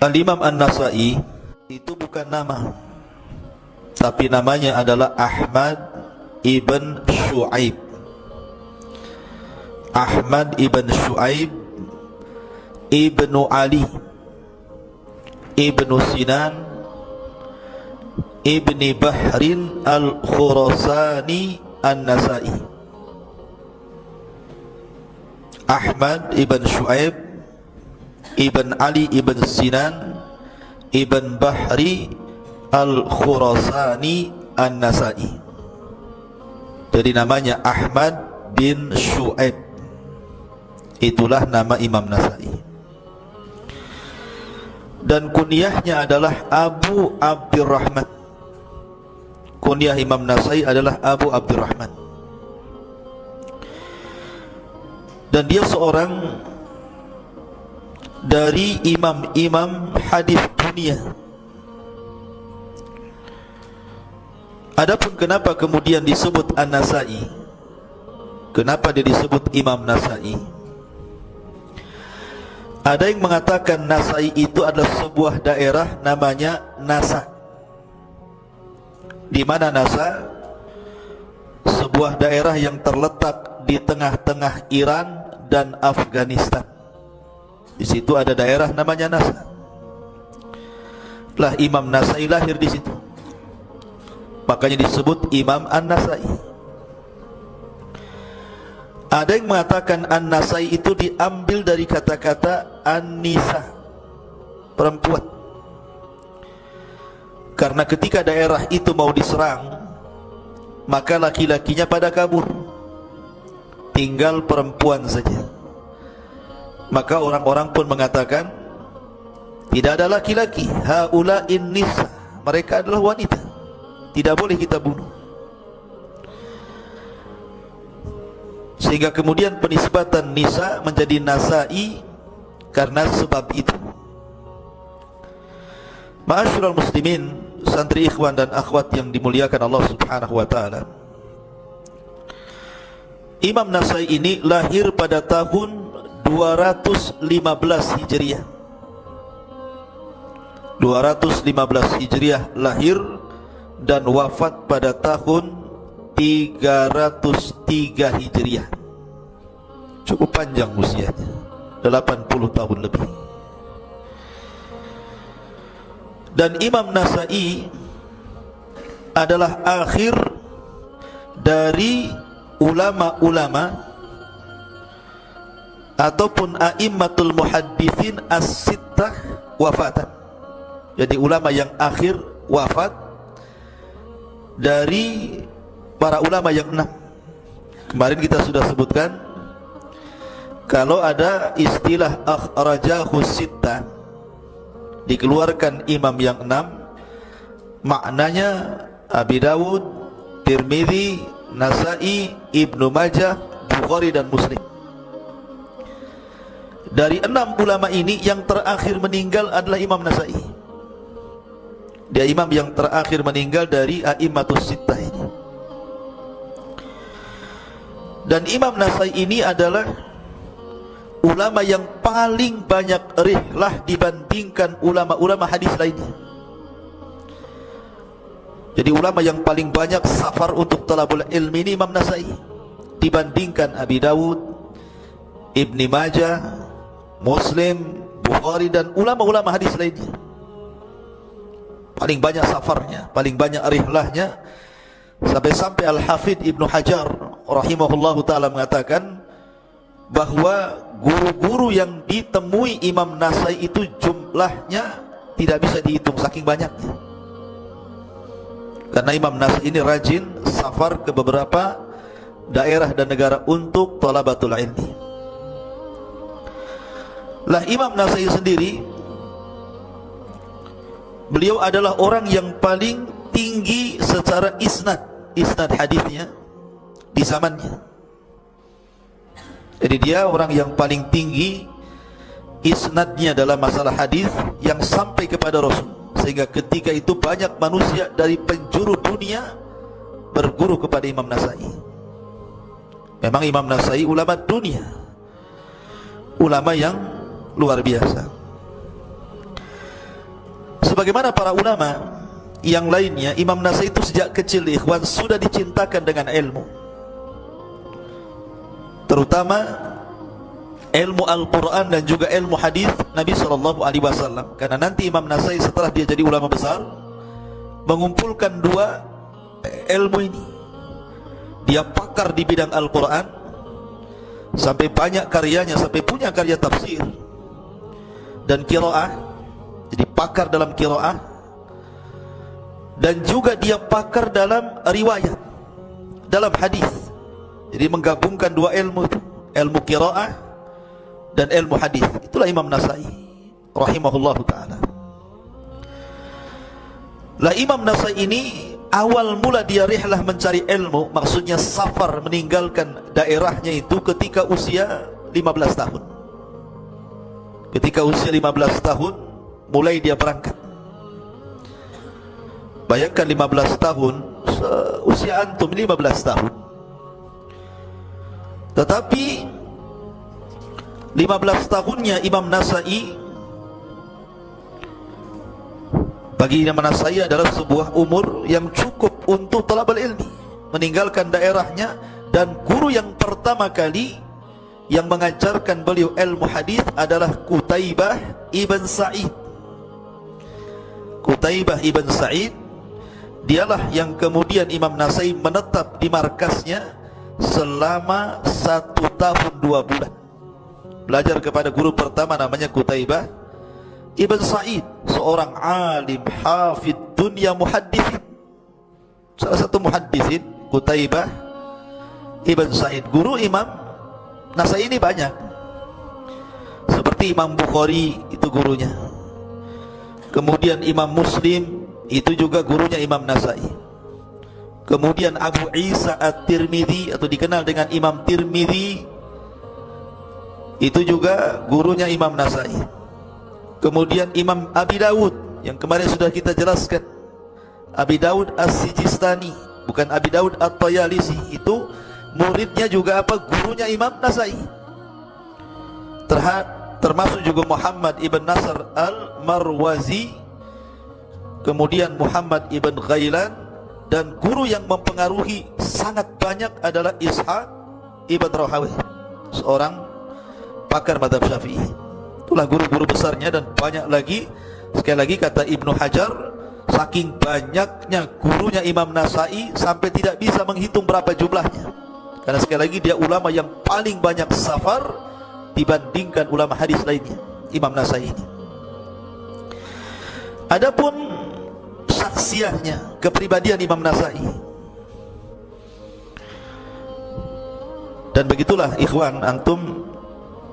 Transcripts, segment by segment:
Al-Imam An-Nasa'i itu bukan nama, tapi namanya adalah Ahmad ibn Shu'aib. Ahmad ibn Shu'aib ibnu Ali ibnu Sinan ibni Bahrin al-Khurasani An-Nasa'i. Ahmad ibn Shu'aib ibn Ali ibn Sinan ibn Bahri al-Khurasani An-Nasa'i. Jadi namanya Ahmad bin Shu'aib. Itulah nama Imam Nasa'i. Dan kunyahnya adalah Abu Abdurrahman. Kunyah Imam Nasa'i adalah Abu Abdurrahman. Dan dia seorang dari imam-imam hadis dunia. Adapun kenapa kemudian disebut An-Nasa'i, kenapa dia disebut Imam Nasa'i? Ada yang mengatakan Nasa'i itu adalah sebuah daerah namanya Nasa. Di mana Nasa? Sebuah daerah yang terletak di tengah-tengah Iran dan Afghanistan. Di situ ada daerah namanya Nasa. Lah Imam Nasa'i lahir di situ. Makanya disebut Imam An-Nasa'i. Ada yang mengatakan An-Nasa'i itu diambil dari kata-kata An-Nisa, perempuan. Karena ketika daerah itu mau diserang, maka laki-lakinya pada kabur, tinggal perempuan saja. Maka orang-orang pun mengatakan tidak ada laki-laki, haula'in nisa, mereka adalah wanita, tidak boleh kita bunuh. Sehingga kemudian penisbatan Nisa menjadi Nasa'i karena sebab itu. Ma'asyiral muslimin, santri ikhwan dan akhwat yang dimuliakan Allah Subhanahu wa taala. Imam Nasa'i ini lahir pada tahun 215 Hijriah. 215 Hijriah lahir dan wafat pada tahun 303 Hijriah. Cukup panjang usianya, 80 tahun lebih. Dan Imam Nasa'i adalah akhir dari ulama-ulama ataupun a'immatul muhadditsin as-sittah wafatan. Jadi ulama yang akhir wafat dari para ulama yang 6. Kemarin kita sudah sebutkan, kalau ada istilah akhrajahu sittah, dikeluarkan imam yang 6, maknanya Abi Dawud, Tirmidzi, Nasa'i, Ibnu Majah, Bukhari dan Muslim. Dari 6 ulama ini yang terakhir meninggal adalah Imam Nasa'i. Dia imam yang terakhir meninggal dari a'immatus sittah ini. Dan Imam Nasa'i ini adalah ulama yang paling banyak rihlah dibandingkan ulama-ulama hadis lainnya. Jadi ulama yang paling banyak safar untuk talabul ilmi ini Imam Nasa'i, dibandingkan Abi Dawud, Ibni Majah, Muslim, Bukhari dan ulama-ulama hadis lainnya. Paling banyak safarnya, paling banyak rihlahnya. Sampai-sampai Al-Hafidh Ibnu Hajar rahimahullahu ta'ala mengatakan bahwa guru-guru yang ditemui Imam Nasa'i itu jumlahnya tidak bisa dihitung, saking banyaknya. Karena Imam Nasa'i ini rajin safar ke beberapa daerah dan negara untuk talabatul ilmi. Lah Imam Nasa'i sendiri, beliau adalah orang yang paling tinggi secara isnad hadisnya di zamannya. Jadi dia orang yang paling tinggi isnadnya dalam masalah hadis yang sampai kepada Rasul, sehingga ketika itu banyak manusia dari penjuru dunia berguru kepada Imam Nasa'i. Memang Imam Nasa'i ulama dunia, ulama yang luar biasa. sebagaimana para ulama yang lainnya, Imam Nasai itu sejak kecil ikhwan sudah dicintakan dengan ilmu, terutama ilmu Al-Quran dan juga ilmu hadis Nabi SAW. Karena nanti Imam Nasai setelah dia jadi ulama besar mengumpulkan dua ilmu ini. Dia pakar di bidang Al-Quran sampai banyak karyanya, sampai punya karya tafsir dan qiraah. Jadi pakar dalam qiraah, dan juga dia pakar dalam riwayat, dalam hadis. Jadi menggabungkan dua ilmu itu, ilmu qiraah dan ilmu hadis. Itulah Imam Nasai rahimahullahu ta'ala. Lah Imam Nasai ini awal mula dia rihlah mencari ilmu, maksudnya safar, meninggalkan daerahnya itu ketika usia 15 tahun. Ketika usia 15 tahun mulai dia berangkat. Bayangkan 15 tahun, usia antum 15 tahun. Tetapi 15 tahunnya Imam Nasai, bagi Imam Nasai adalah sebuah umur yang cukup untuk talabul ilmi, meninggalkan daerahnya, dan guru yang pertama kali yang mengajarkan beliau ilmu hadis adalah Qutaibah ibn Sa'id. Qutaibah ibn Sa'id, dialah yang kemudian Imam Nasai menetap di markasnya selama 1 tahun 2 bulan. Belajar kepada guru pertama namanya Qutaibah ibn Sa'id, seorang alim, hafid dunia, muhaddisin. Salah satu muhaddisin Qutaibah ibn Sa'id. Guru Imam Nasai ini banyak, seperti Imam Bukhari itu gurunya, kemudian Imam Muslim itu juga gurunya Imam Nasai, kemudian Abu Isa At-Tirmidzi atau dikenal dengan Imam Tirmidzi itu juga gurunya Imam Nasai, kemudian Imam Abi Dawud yang kemarin sudah kita jelaskan, Abi Dawud As-Sijistani, bukan Abi Dawud At-Tayalisi, itu muridnya juga apa? Gurunya Imam Nasai. Termasuk juga Muhammad ibn Nasr Al-Marwazi, kemudian Muhammad ibn Ghailan, dan guru yang mempengaruhi sangat banyak adalah Ishaq ibn Rahawayh, seorang pakar mazhab Syafi'i. Itulah guru-guru besarnya, dan banyak lagi. Sekali lagi kata Ibnu Hajar, saking banyaknya gurunya Imam Nasai sampai tidak bisa menghitung berapa jumlahnya. Karena sekali lagi dia ulama yang paling banyak safar dibandingkan ulama hadis lainnya, Imam Nasai ini. Adapun syakhsiahnya, kepribadian Imam Nasai, dan begitulah ikhwan, antum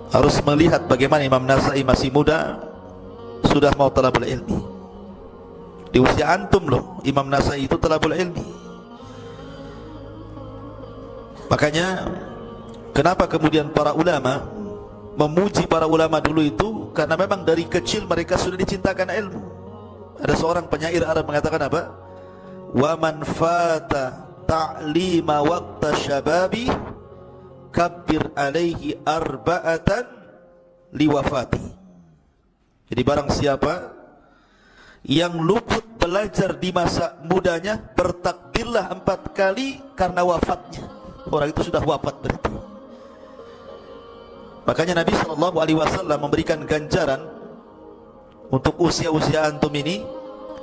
harus melihat bagaimana Imam Nasai masih muda sudah mau talabul ilmi. Di usia antum loh Imam Nasai itu talabul ilmi. Makanya kenapa kemudian para ulama memuji para ulama dulu itu, karena memang dari kecil mereka sudah dicintakan ilmu. Ada seorang penyair Arab mengatakan apa? Wa man fata ta'lima waqta syababi kabbir alaihi arba'atan liwafati. Jadi barang siapa yang luput belajar di masa mudanya, bertakbirlah 4 kali karena wafatnya. Orang itu sudah wafat berarti. Makanya Nabi SAW memberikan ganjaran untuk usia-usia antum ini,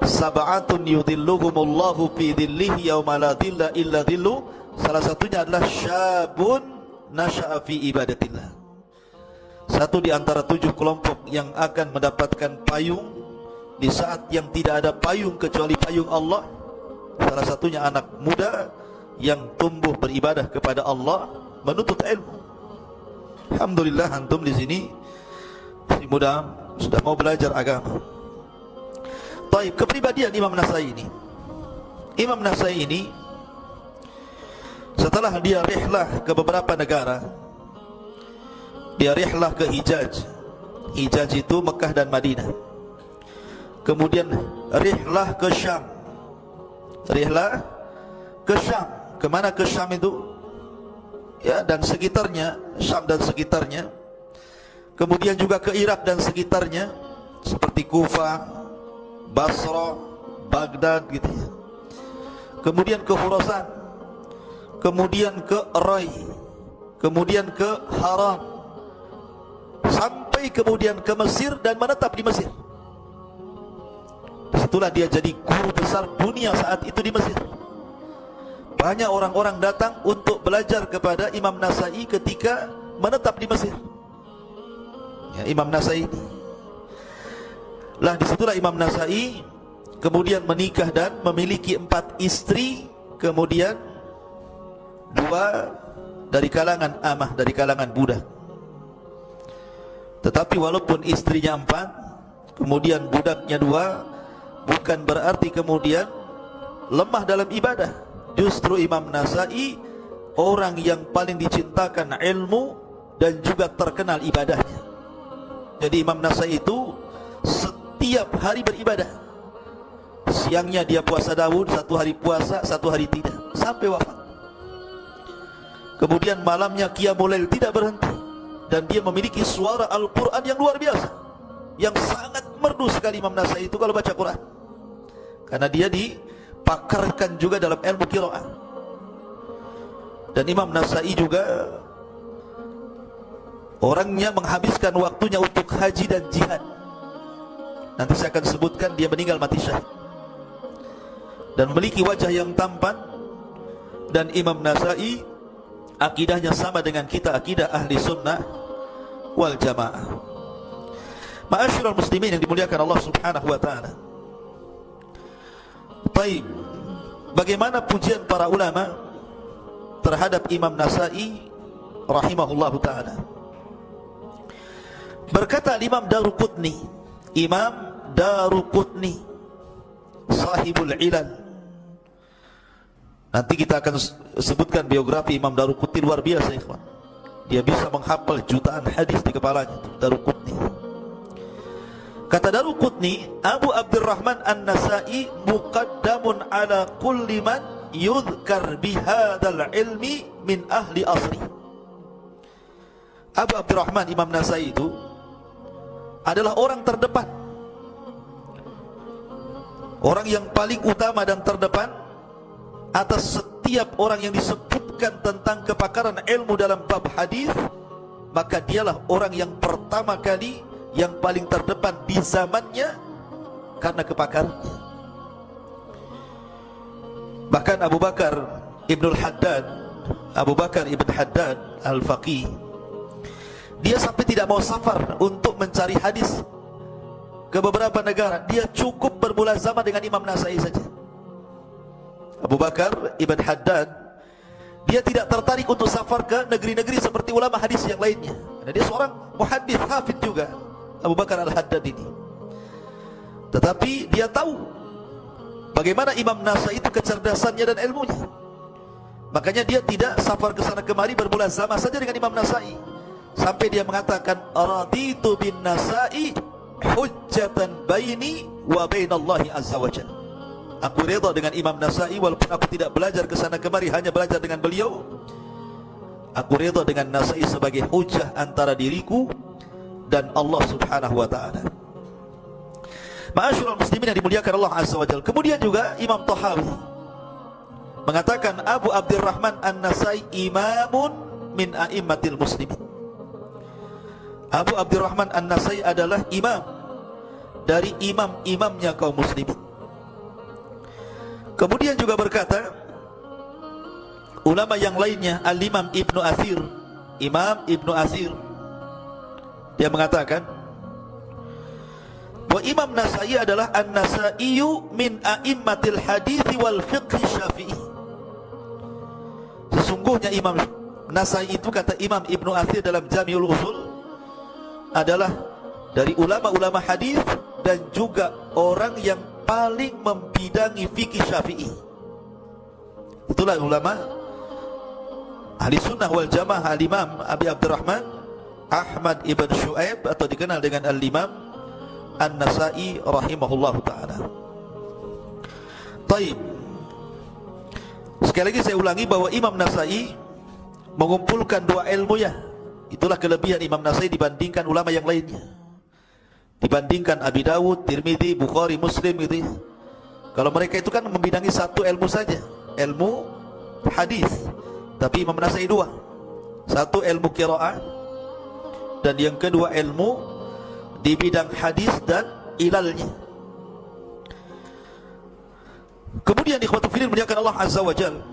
sab'atun yudhilluhumullahu fi dhillihi yawma la dhilla illa dhillu. Salah satunya adalah syabun nasha'a fi ibadatillah. Satu di antara 7 kelompok yang akan mendapatkan payung di saat yang tidak ada payung kecuali payung Allah. Salah satunya anak muda yang tumbuh beribadah kepada Allah, menuntut ilmu. Alhamdulillah antum di sini masih muda, sudah mau belajar agama. Baik, kepribadian Imam Nasai ini. Imam Nasai ini setelah dia rihlah ke beberapa negara, dia rihlah ke Hijaz. Hijaz itu Mekah dan Madinah. Kemudian rihlah ke Syam. Rihlah ke Syam. Kemana ke Syam itu? Ya, dan sekitarnya, Syam dan sekitarnya. Kemudian juga ke Irak dan sekitarnya, seperti Kufah, Basra, Baghdad gitu ya. Kemudian ke Khurasan, kemudian ke Rai, kemudian ke Haram, sampai kemudian ke Mesir dan menetap di Mesir. Disitulah dia jadi guru besar dunia saat itu di Mesir. Banyak orang-orang datang untuk belajar kepada Imam Nasai ketika menetap di Mesir. Ya, Imam Nasai ini. Lah disitulah Imam Nasai kemudian menikah dan memiliki 4 istri, kemudian 2 dari kalangan amah, dari kalangan budak. Tetapi walaupun istrinya 4, kemudian budaknya 2, bukan berarti kemudian lemah dalam ibadah. Justru Imam Nasai orang yang paling dicintakan ilmu dan juga terkenal ibadahnya. Jadi Imam Nasai itu setiap hari beribadah. Siangnya dia puasa Daud, 1 hari puasa, 1 hari tidak, sampai wafat. Kemudian malamnya Qiyamul Lail tidak berhenti. Dan dia memiliki suara Al-Quran yang luar biasa, yang sangat merdu sekali Imam Nasai itu kalau baca Quran. Karena dia dipakarkan juga dalam ilmu qiraah. Dan Imam Nasai juga orangnya menghabiskan waktunya untuk haji dan jihad. Nanti saya akan sebutkan dia meninggal mati syahid. Dan memiliki wajah yang tampan. Dan Imam Nasai akidahnya sama dengan kita, akidah ahli sunnah wal jamaah. Ma'asyiral muslimin yang dimuliakan Allah subhanahu wa ta'ala. Baik, bagaimana pujian para ulama terhadap Imam Nasai rahimahullahu ta'ala? Berkata Imam Daruqutni, Imam Daruqutni sahibul ilal. Nanti kita akan sebutkan biografi Imam Daruqutni, luar biasa ikhwan. Dia bisa menghafal jutaan hadis di kepalanya, Daruqutni. Kata Daruqutni, Abu Abdurrahman An-Nasai muqaddamun ala kulli man yudhkar bihadal ilmi min ahli asri. Abu Abdurrahman Imam Nasai itu adalah orang terdepan, orang yang paling utama dan terdepan atas setiap orang yang disebutkan tentang kepakaran ilmu dalam bab hadis. Maka dialah orang yang pertama kali, yang paling terdepan di zamannya karena kepakarannya. Bahkan Abu Bakar Ibnul Haddad, Abu Bakar Ibn Haddad Al-Faqih, dia sampai tidak mau safar untuk mencari hadis ke beberapa negara. Dia cukup bermulazamah dengan Imam Nasai saja. Abu Bakar Ibn Haddad, dia tidak tertarik untuk safar ke negeri-negeri seperti ulama hadis yang lainnya. Karena dia seorang muhaddits, hafidz juga, Abu Bakar Al-Haddad ini. Tetapi dia tahu bagaimana Imam Nasai itu kecerdasannya dan ilmunya. Makanya dia tidak safar ke sana kemari, bermulazamah saja dengan Imam Nasai. Sampai dia mengatakan, raditu bin Nasai hujjatan baini wa bainallahi azza wa jalla. Aku redha dengan Imam Nasai walaupun aku tidak belajar ke sana kemari, hanya belajar dengan beliau. Aku redha dengan Nasai sebagai hujjah antara diriku dan Allah subhanahu wa ta'ala. Ma'asyiral muslimin yang dimuliakan Allah azza wa jalla. Kemudian juga Imam Tahawi mengatakan, Abu Abdurrahman An-Nasai imamun min a'immatil muslimin. Abu Abdurrahman An-Nasai adalah imam dari imam-imamnya kaum muslimin. Kemudian juga berkata ulama yang lainnya, Al-Imam Ibnu Athir, Imam Ibnu Athir, dia mengatakan bahwa Imam Nasai adalah An-Nasaiyu min a'immatil hadits wal fiqh syafi'i. Sesungguhnya Imam Nasai itu, kata Imam Ibnu Athir dalam Jami'ul Usul, adalah dari ulama-ulama hadis dan juga orang yang paling membidangi fikih syafi'i. Itulah ulama ahli sunnah wal jamaah, Al-Imam Abi Abdurrahman Ahmad ibn Shu'aib, atau dikenal dengan Al-Imam An-Nasai rahimahullahu ta'ala. Taib, sekali lagi saya ulangi bahwa Imam Nasai mengumpulkan 2 ilmu ya. Itulah kelebihan Imam Nasai dibandingkan ulama yang lainnya. dibandingkan Abi Dawud, Tirmidzi, Bukhari, Muslim gitu ya. Kalau mereka itu kan membidangi satu ilmu saja, ilmu hadis. Tapi Imam Nasai dua, satu ilmu qiraah dan yang kedua ilmu di bidang hadis dan ilalnya. Kemudian ikhwatu fillah muliakan Allah Azza wa Jalla,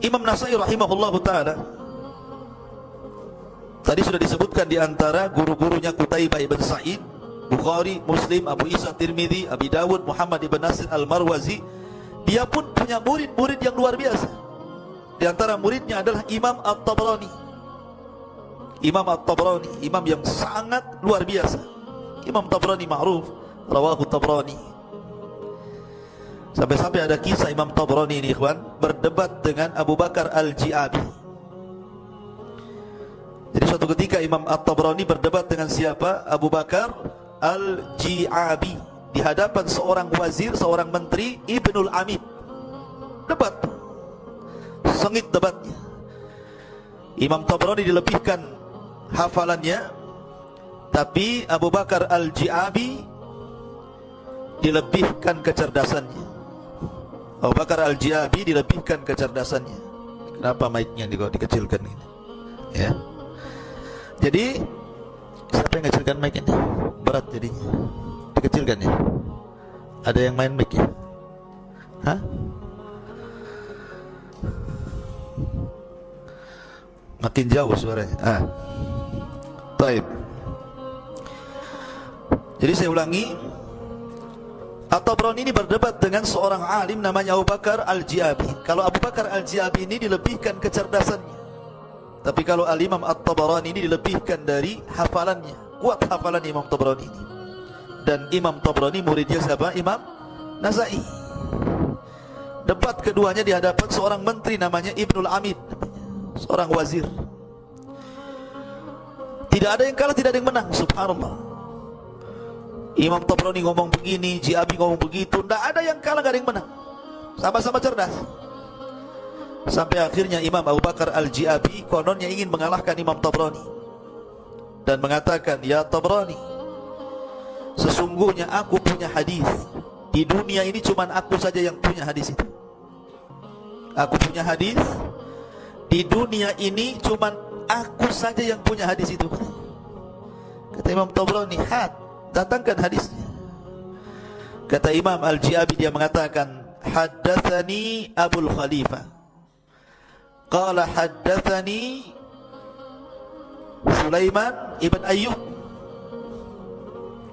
Imam Nasai rahimahullahu taala tadi sudah disebutkan di antara guru-gurunya Qutaibah ibn Sa'id, Bukhari, Muslim, Abu Isa Tirmidzi, Abi Dawud, Muhammad ibn Nasir al-Marwazi. Dia pun punya murid-murid yang luar biasa. Di antara muridnya adalah Imam At-Tabrani. Imam At-Tabrani, imam yang sangat luar biasa. Imam Tabrani ma'ruf, rawahu Tabrani. Sampai-sampai ada kisah Imam Tabrani ini ikhwan berdebat dengan Abu Bakar Al-Ji'abi. Jadi suatu ketika Imam At-Tabrani berdebat dengan siapa? Abu Bakar Al-Ji'abi di hadapan seorang wazir, seorang menteri, Ibnul Amid. Debat, sengit debatnya. Imam Tabrani dilebihkan hafalannya, tapi Abu Bakar Al-Ji'abi dilebihkan kecerdasannya. Abu Bakar Al-Ji'abi dilebihkan kecerdasannya. Kenapa mic-nya dikecilkan ini? Ya. Jadi siapa yang ngecilkan mic ini? Berat jadinya. Dikecilkan ya. Ada yang main mic ya? Hah? Makin jauh suaranya. Baik. Jadi saya ulangi, At-Tabrani ini berdebat dengan seorang alim namanya Abu Bakar Al-Ji'abi. Kalau Abu Bakar Al-Ji'abi ini dilebihkan kecerdasannya, tapi kalau Al-Imam At-Tabrani ini dilebihkan dari hafalannya. Kuat hafalan Imam Tabrani ini. Dan Imam Tabrani muridnya siapa? Imam Nasai. Debat keduanya di hadapan seorang menteri namanya Ibnul Amid, seorang wazir. Tidak ada yang kalah, tidak ada yang menang. Subhanallah. Imam Tabrani ngomong begini, Ji'abi ngomong begitu, tidak ada yang kalah, tidak ada yang menang. Sama-sama cerdas. Sampai akhirnya Imam Abu Bakar Al-Ji'abi kononnya ingin mengalahkan Imam Tabrani dan mengatakan, ya Tabrani, sesungguhnya aku punya hadis. Di dunia ini cuma aku saja yang punya hadis itu. Aku punya hadis. Di dunia ini cuma aku saja yang punya hadis itu. Kata Imam Tabrani, datangkan hadisnya. Kata Imam Al-Ji'abi, dia mengatakan, haddatsani Abul Khalifah, qala haddatsani Sulaiman ibn Ayyub.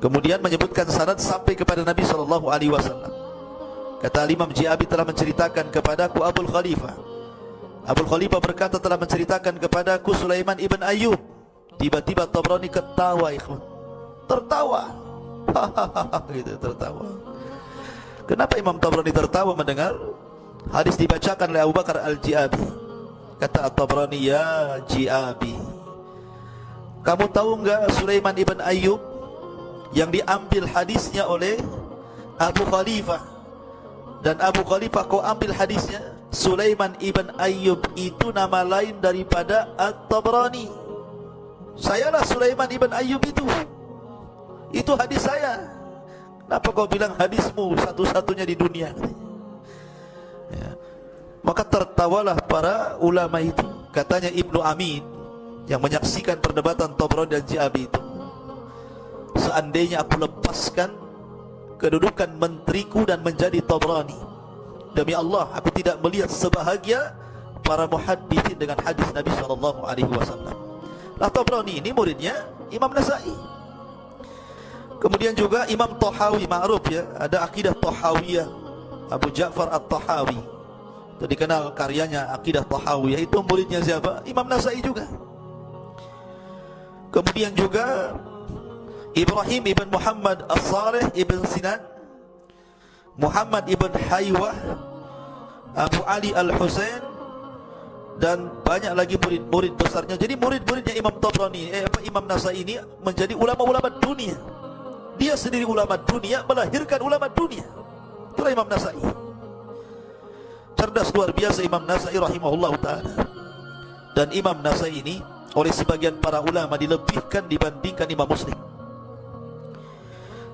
Kemudian menyebutkan sanad sampai kepada Nabi SAW. Kata Imam Ji'abi, telah menceritakan kepadaku Abul Khalifah. Abul Khalifah berkata, telah menceritakan kepadaku Sulaiman ibn Ayyub. Tiba-tiba Tabrani ketawa, ikhwan. Tertawa. Gitu, tertawa. Kenapa Imam Tabrani tertawa mendengar hadis dibacakan oleh Abu Bakar Al-Ji'abi? Kata At-Tabrani, ya Ji'abi, kamu tahu enggak Sulaiman ibn Ayyub yang diambil hadisnya oleh Abu Khalifah, dan Abu Khalifah kau ambil hadisnya? Sulaiman ibn Ayyub itu nama lain daripada At-Tabrani. Sayalah Sulaiman ibn Ayyub itu hadis saya. Kenapa kau bilang hadismu satu-satunya di dunia? Ya. Maka tertawalah para ulama itu. Katanya Ibnu Amin yang menyaksikan perdebatan Tabrani dan Ji'abi itu, seandainya aku lepaskan kedudukan menteriku dan menjadi Tabrani, demi Allah aku tidak melihat sebahagia para muhadditsin dengan hadis Nabi SAW. Nah, Tabrani ini muridnya Imam Nasai. Kemudian juga Imam Tahawi, ma'ruf ya, ada akidah Tahawiyah, Abu Ja'far At-Tahawi. Itu dikenal karyanya akidah Tahawiyah, itu muridnya siapa? Imam Nasai juga. Kemudian juga Ibrahim ibn Muhammad As-Salih ibn Sinan, Muhammad ibn Haywah, Abu Ali Al-Husain, dan banyak lagi murid-murid besarnya. Jadi murid-muridnya Imam Tabrani, Imam Nasai ini menjadi ulama-ulama dunia. Dia sendiri ulama dunia, melahirkan ulama dunia. Itulah Imam Nasai. Cerdas luar biasa Imam Nasai rahimahullah ta'ala. Dan Imam Nasai ini oleh sebagian para ulama dilebihkan dibandingkan Imam Muslim.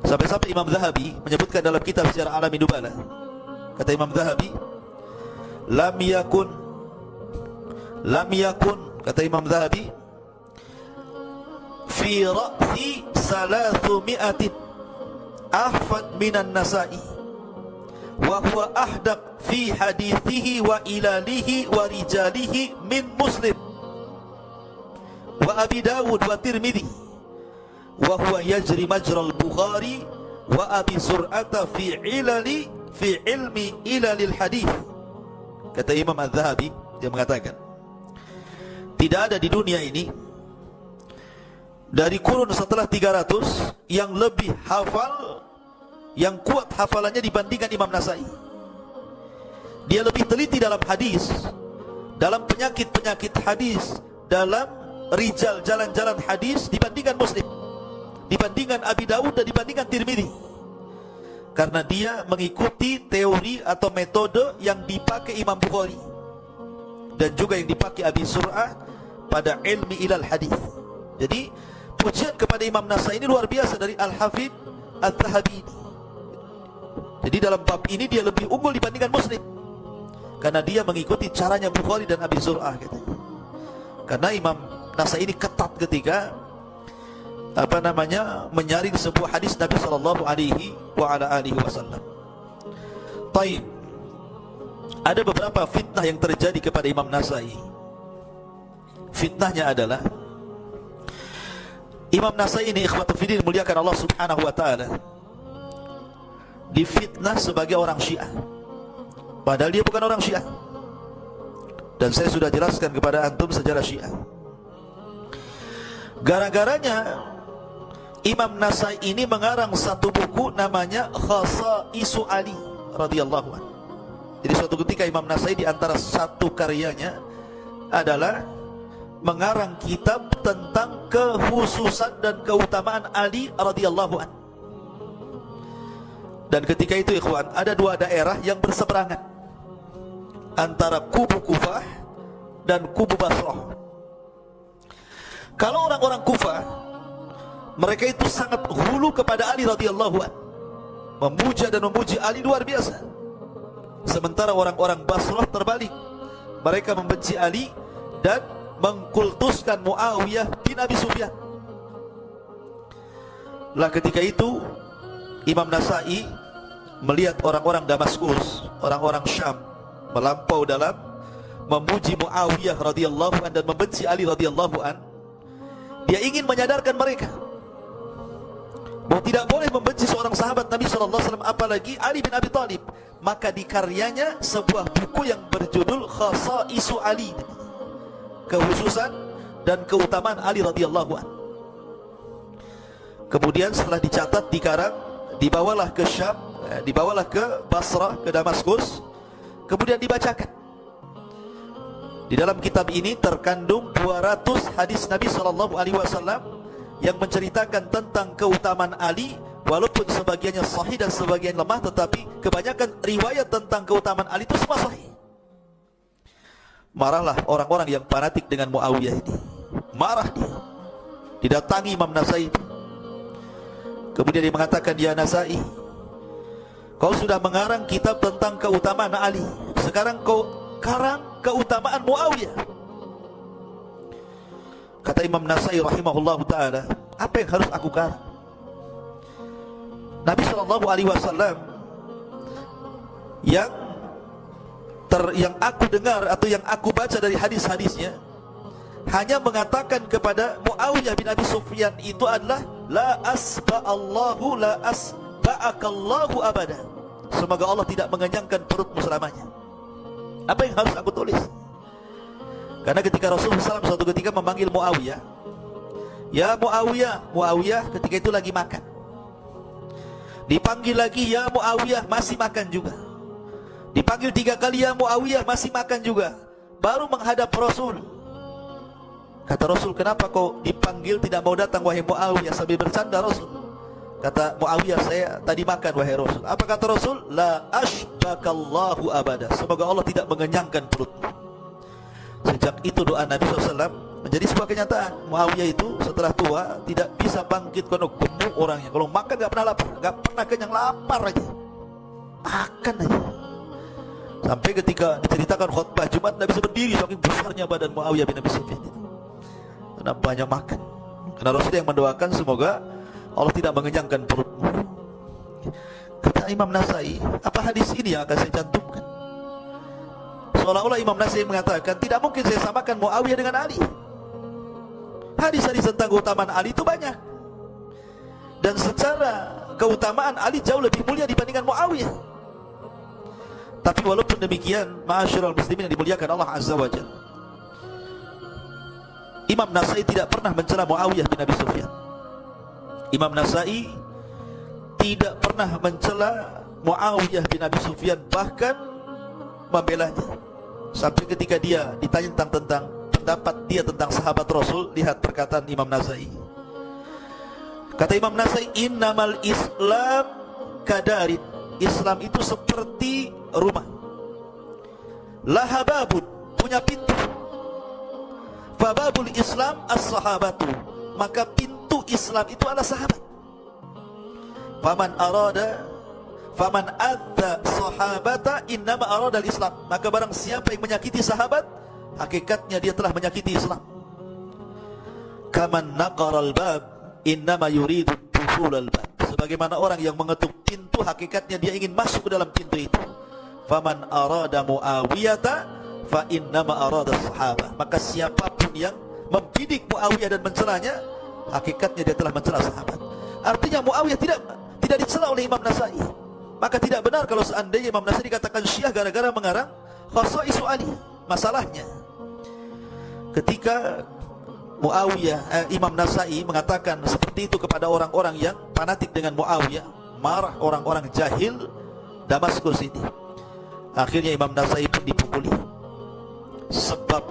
Sampai-sampai Imam Zahabi menyebutkan dalam kitab Syiar A'lamin Nubala, kata Imam Zahabi, lam yakun, kata Imam Zahabi, fi ra'si 300 ahfad minan Nasa'i wa huwa ahdaq fi hadithihi wa ilalihi wa rijalihi min Muslim wa Abi Dawud wa Tirmidzi wa huwa yajri majral Bukhari wa Abi Zur'ata fi ilmi ilalil hadith. Kata Imam Az-Zahabi, dia mengatakan, tidak ada di dunia ini dari kurun setelah 300 yang lebih hafal, yang kuat hafalannya dibandingkan Imam Nasai. Dia lebih teliti dalam hadis, dalam penyakit-penyakit hadis, dalam rijal jalan-jalan hadis dibandingkan Muslim, dibandingkan Abi Dawud dan dibandingkan Tirmidzi. Karena dia mengikuti teori atau metode yang dipakai Imam Bukhari dan juga yang dipakai Abi Zur'ah pada ilmi ilal hadis. Jadi pujian kepada Imam Nasai ini luar biasa dari Al-Hafidh Al-Zahabi ini. Jadi dalam bab ini dia lebih unggul dibandingkan Muslim, karena dia mengikuti caranya Bukhari dan Abi Zur'ah katanya. Karena Imam Nasai ini ketat ketika menyaring sebuah hadis Nabi sallallahu alaihi wasallam. Taib. Ada beberapa fitnah yang terjadi kepada Imam Nasai. Fitnahnya adalah Imam Nasai ini, ikhwatu fiddin, muliakan Allah subhanahu wa ta'ala, difitnah sebagai orang Syiah, padahal dia bukan orang Syiah. Dan saya sudah jelaskan kepada antum sejarah Syiah. Gara-garanya Imam Nasai ini mengarang satu buku namanya Khasa'isu Ali radhiyallahu anhu. Jadi suatu ketika Imam Nasai di antara satu karyanya adalah mengarang kitab tentang kekhususan dan keutamaan Ali radhiyallahu anhu. Dan ketika itu ikhwan, ada dua daerah yang berseberangan antara kubu Kufah dan kubu Basrah. Kalau orang-orang Kufah, mereka itu sangat hulu kepada Ali radhiyallahu anhu, memuja dan memuji Ali luar biasa. Sementara orang-orang Basrah terbalik, mereka membenci Ali dan mengkultuskan Muawiyah bin Abi Sufyan. Lah ketika itu Imam Nasai melihat orang-orang Damaskus, orang-orang Syam melampau dalam memuji Muawiyah radhiyallahu an dan membenci Ali radhiyallahu an. Dia ingin menyadarkan mereka bahwa tidak boleh membenci seorang sahabat Nabi sallallahu alaihi wasallam, apalagi Ali bin Abi Thalib. Maka di karyanya sebuah buku yang berjudul Khasa'isu Ali, kekhususan dan keutamaan Ali radhiyallahu an. Kemudian setelah dicatat, dikarang, dibawalah ke Syam, dibawalah ke Basrah, ke Damaskus, kemudian dibacakan. Di dalam kitab ini terkandung 200 hadis Nabi SAW yang menceritakan tentang keutamaan Ali, walaupun sebagiannya sahih dan sebagian lemah, tetapi kebanyakan riwayat tentang keutamaan Ali itu semua sahih. Marahlah orang-orang yang fanatik dengan Muawiyah ini. Marah dia, didatangi Imam Nasai itu. Kemudian dia mengatakan, ya Nasai, kau sudah mengarang kitab tentang keutamaan Ali, sekarang kau karang keutamaan Muawiyah. Kata Imam Nasai rahimahullah ta'ala, apa yang harus aku karang? Nabi SAW yang aku dengar atau yang aku baca dari hadis-hadisnya hanya mengatakan kepada Muawiyah bin Abi Sufyan itu adalah la asba'allahu la asba'akallahu abada, semoga Allah tidak mengenyangkan perutmu selamanya. Apa yang harus aku tulis? Karena ketika Rasulullah SAW suatu ketika memanggil Muawiyah, ya Muawiyah, Muawiyah ketika itu lagi makan. Dipanggil lagi, ya Muawiyah, masih makan juga. Dipanggil 3 kali, ya Muawiyah, masih makan juga. Baru menghadap Rasul. Kata Rasul, kenapa kau dipanggil tidak mau datang wahai Muawiyah? Sambil bercanda Rasul. Kata Muawiyah, saya tadi makan wahai Rasul. Apa kata Rasul? La ashbakallahu abada, semoga Allah tidak mengenyangkan perutmu. Sejak itu doa Nabi SAW menjadi sebuah kenyataan. Muawiyah itu setelah tua tidak bisa bangkit karena gemuk orangnya. Kalau makan gak pernah lapar, gak pernah kenyang, lapar aja, makan aja. Sampai ketika diceritakan khutbah Jumat tidak bisa berdiri saking besarnya badan Muawiyah bin Abi Sufyan itu, karena banyak makan. Karena Rasul yang mendoakan semoga Allah tidak mengenyangkan perutmu. Kata Imam Nasai, apa hadis ini yang akan saya cantumkan? Seolah-olah Imam Nasai mengatakan tidak mungkin saya samakan Muawiyah dengan Ali. Hadis-hadis tentang keutamaan Ali itu banyak, dan secara keutamaan Ali jauh lebih mulia dibandingkan Muawiyah. Tapi walaupun demikian, ma'asyiral muslimin yang dimuliakan Allah Azza wa Jalla, Imam Nasai tidak pernah mencela Muawiyah bin Abi Sufyan. Imam Nasai tidak pernah mencela Muawiyah bin Abi Sufyan, bahkan membelanya. Sampai ketika dia ditanya tentang pendapat dia tentang sahabat Rasul, lihat perkataan Imam Nasai. Kata Imam Nasai, innamal Islam kadarin, Islam itu seperti rumah, laha babun, punya pintu, fababul Islam as-sahabatu, maka pintu Islam itu adalah sahabat. Faman adza sahabata innama arada al-Islam, maka barang siapa yang menyakiti sahabat, hakikatnya dia telah menyakiti Islam. Kaman naqaral bab innama yuridu dukhulal bab, sebagaimana orang yang mengetuk pintu, hakikatnya dia ingin masuk ke dalam pintu itu. Faman arada Muawiyata fa innama arada sahabah, maka siapapun yang membidik Muawiyah dan mencelanya, hakikatnya dia telah mencela sahabat. Artinya Muawiyah tidak dicela oleh Imam Nasai. Maka tidak benar kalau seandainya Imam Nasai dikatakan Syiah gara-gara mengarang Khasaisu Ali. Masalahnya ketika Imam Nasai mengatakan seperti itu kepada orang-orang yang fanatik dengan Muawiyah, marah orang-orang jahil Damaskus ini. Akhirnya Imam Nasai pun dipukuli. Sebab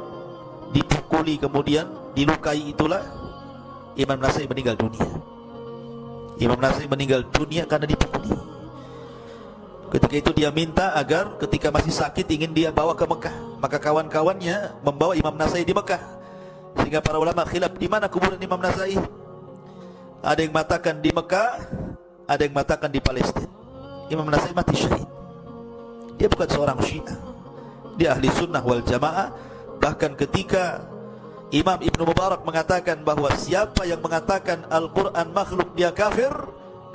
dipukuli kemudian dilukai itulah Imam Nasai meninggal dunia. Imam Nasai meninggal dunia karena dipukuli. Ketika itu dia minta agar ketika masih sakit ingin dia bawa ke Mekah. Maka kawan-kawannya membawa Imam Nasai di Mekah. Sehingga para ulama khilaf di mana kuburan Imam Nasai. Ada yang mengatakan di Mekah, ada yang mengatakan di Palestina. Imam Nasai mati syahid. Dia bukan seorang Syiah, dia ahli sunnah wal jamaah. Bahkan ketika Imam Ibnu Mubarak mengatakan bahwa siapa yang mengatakan Al-Quran makhluk dia kafir,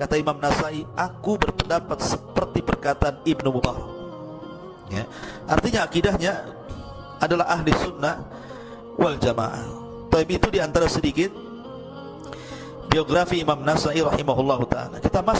kata Imam Nasai, aku berpendapat seperti perkataan Ibnu Mubarak. Ya. Artinya akidahnya adalah ahli sunnah wal jamaah. Tapi itu diantara sedikit biografi Imam Nasai rahimahullahu ta'ala. Kita masuk